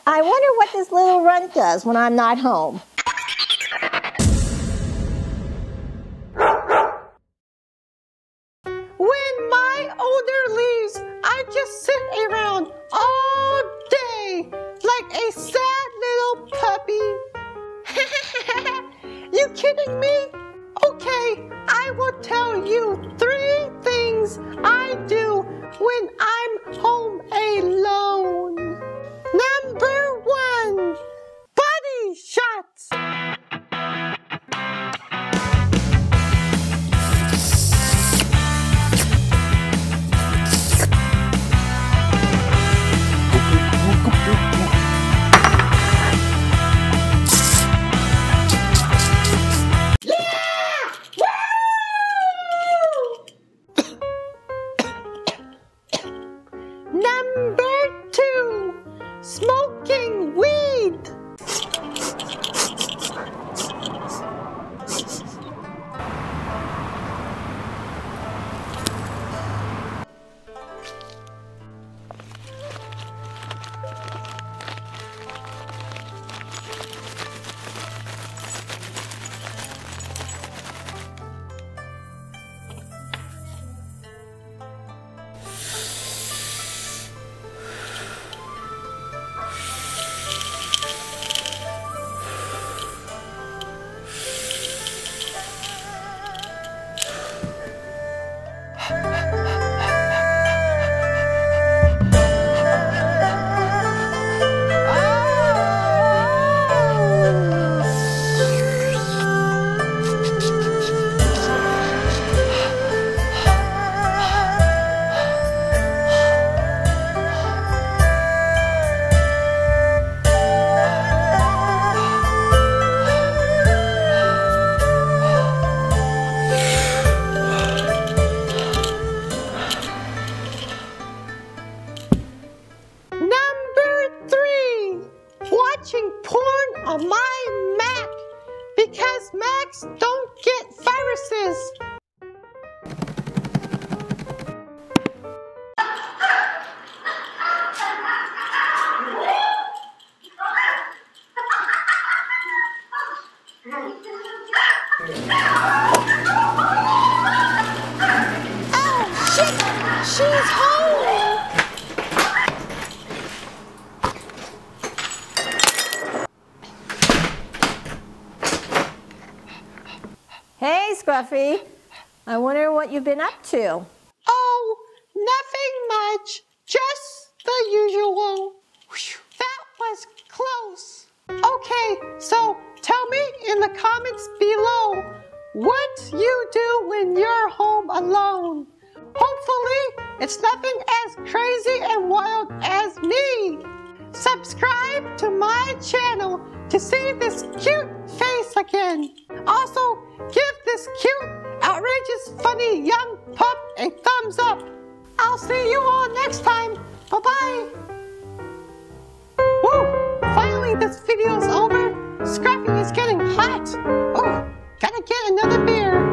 I wonder what this little runt does when I'm not home. When my owner leaves, I just sit around all day like a sad little puppy. You kidding me? Okay, I will tell you 3 things I do when I'm home alone. Number 1, body shots. Number 2, smoking weed. Watching porn on my Mac because Macs don't get viruses. Oh shit! She's home! Hey, Scruffy. I wonder what you've been up to. Oh, nothing much. Just the usual. That was close. Okay, so tell me in the comments below what you do when you're home alone. Hopefully, it's nothing as crazy and wild as me. Subscribe to my channel to see this cute face again. Also, give this cute, outrageous, funny young pup a thumbs up. I'll see you all next time. Bye-bye. Woo! Finally, this video's over. Scruffy is getting hot. Oh, gotta get another beer.